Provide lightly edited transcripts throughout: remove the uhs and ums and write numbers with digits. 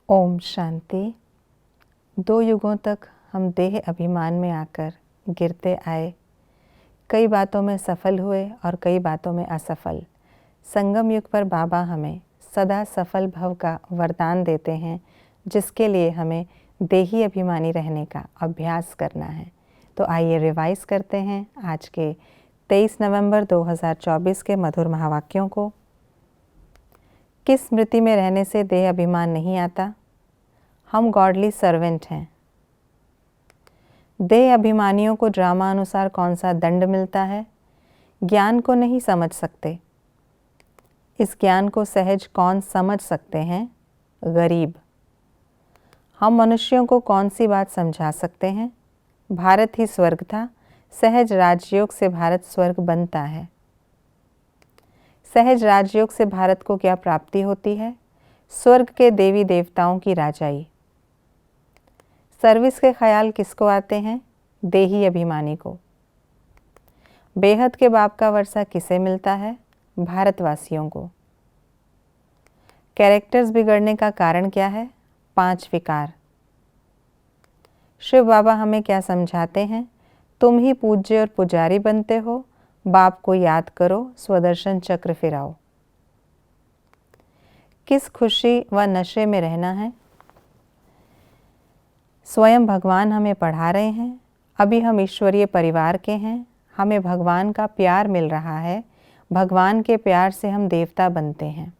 ओम शांति। 2 युगों तक हम देह अभिमान में आकर गिरते आए, कई बातों में सफल हुए और कई बातों में असफल। संगम युग पर बाबा हमें सदा सफल भव का वरदान देते हैं, जिसके लिए हमें देही अभिमानी रहने का अभ्यास करना है। तो आइए रिवाइज करते हैं आज के 23 नवंबर 2024 के मधुर महावाक्यों को। किस स्मृति में रहने से देह अभिमान नहीं आता? हम गॉडली सर्वेंट हैं। देह अभिमानियों को ड्रामा अनुसार कौन सा दंड मिलता है? ज्ञान को नहीं समझ सकते। इस ज्ञान को सहज कौन समझ सकते हैं? गरीब। हम मनुष्यों को कौन सी बात समझा सकते हैं? भारत ही स्वर्ग था, सहज राजयोग से भारत स्वर्ग बनता है। सहज राजयोग से भारत को क्या प्राप्ति होती है? स्वर्ग के देवी देवताओं की राजाई। सर्विस के ख्याल किसको आते हैं? देही अभिमानी को। बेहद के बाप का वर्षा किसे मिलता है? भारतवासियों को। कैरेक्टर्स बिगड़ने का कारण क्या है? 5 विकार। शिव बाबा हमें क्या समझाते हैं? तुम ही पूज्य और पुजारी बनते हो, बाप को याद करो, स्वदर्शन चक्र फिराओ। किस खुशी व नशे में रहना है? स्वयं भगवान हमें पढ़ा रहे हैं। अभी हम ईश्वरीय परिवार के हैं, हमें भगवान का प्यार मिल रहा है। भगवान के प्यार से हम देवता बनते हैं।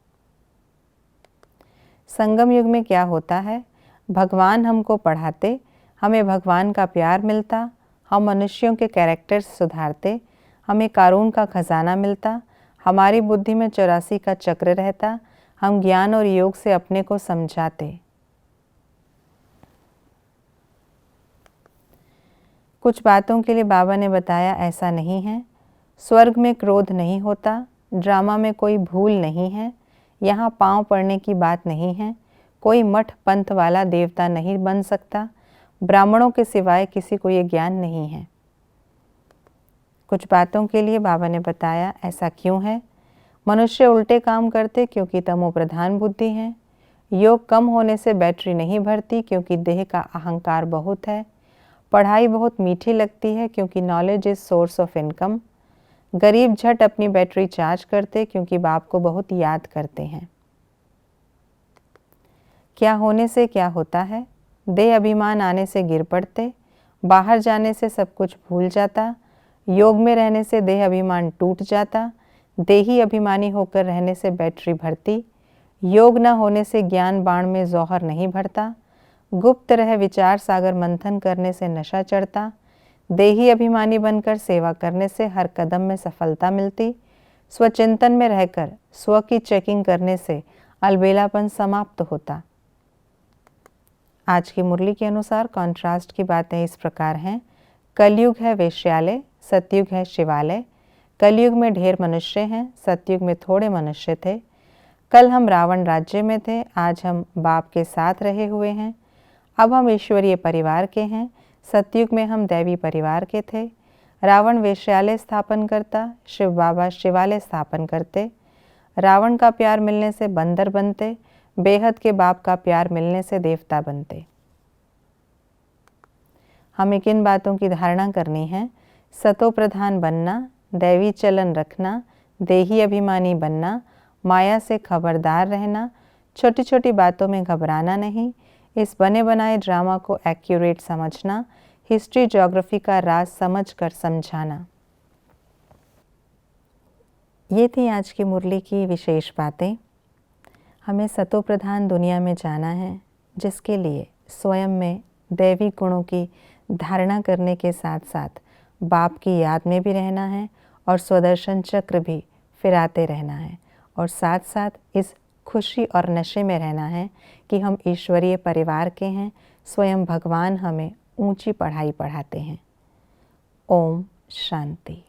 संगम युग में क्या होता है? भगवान हमको पढ़ाते, हमें भगवान का प्यार मिलता, हम मनुष्यों के कैरेक्टर्स सुधारते, हमें कारून का खजाना मिलता, हमारी बुद्धि में 84 का चक्र रहता, हम ज्ञान और योग से अपने को समझाते। कुछ बातों के लिए बाबा ने बताया ऐसा नहीं है। स्वर्ग में क्रोध नहीं होता, ड्रामा में कोई भूल नहीं है, यहाँ पांव पड़ने की बात नहीं है, कोई मठ पंथ वाला देवता नहीं बन सकता, ब्राह्मणों के सिवाय किसी को ये ज्ञान नहीं है। कुछ बातों के लिए बाबा ने बताया ऐसा क्यों है। मनुष्य उल्टे काम करते क्योंकि तमो प्रधान बुद्धि है। योग कम होने से बैटरी नहीं भरती क्योंकि देह का अहंकार बहुत है। पढ़ाई बहुत मीठी लगती है क्योंकि knowledge is source of income. गरीब झट अपनी बैटरी चार्ज करते क्योंकि बाप को बहुत याद करते हैं। क्या होने से क्या होता है? देह अभिमान आने से गिर पड़ते, बाहर जाने से सब कुछ भूल जाता, योग में रहने से देह अभिमान टूट जाता, देही अभिमानी होकर रहने से बैटरी भरती, योग न होने से ज्ञान बाण में जौहर नहीं भरता, गुप्त रह विचार सागर मंथन करने से नशा चढ़ता, देही अभिमानी बनकर सेवा करने से हर कदम में सफलता मिलती, स्वचिंतन में रहकर स्व की चेकिंग करने से अलबेलापन समाप्त होता। आज की मुरली के अनुसार कॉन्ट्रास्ट की बातें इस प्रकार हैं। कलयुग है वेश्यालय, सतयुग है शिवालय। कलयुग में ढेर मनुष्य हैं, सतयुग में थोड़े मनुष्य थे। कल हम रावण राज्य में थे, आज हम बाप के साथ रहे हुए हैं। अब हम ईश्वरीय परिवार के हैं, सतयुग में हम दैवी परिवार के थे। रावण वेश्यालय स्थापन करता, शिव बाबा शिवालय स्थापन करते। रावण का प्यार मिलने से बंदर बनते, बेहद के बाप का प्यार मिलने से देवता बनते। हमें किन बातों की धारणा करनी है? सतो प्रधान बनना, दैवी चलन रखना, देही अभिमानी बनना, माया से खबरदार रहना, छोटी छोटी बातों में घबराना नहीं, इस बने बनाए ड्रामा को एक्यूरेट समझना, हिस्ट्री ज्योग्राफी का राज समझकर समझाना। ये थी आज की मुरली की विशेष बातें। हमें सतो प्रधान दुनिया में जाना है, जिसके लिए स्वयं में दैवी गुणों की धारणा करने के साथ साथ बाप की याद में भी रहना है और स्वदर्शन चक्र भी फिराते रहना है, और साथ साथ इस खुशी और नशे में रहना है कि हम ईश्वरीय परिवार के हैं, स्वयं भगवान हमें ऊंची पढ़ाई पढ़ाते हैं। ओम शांति।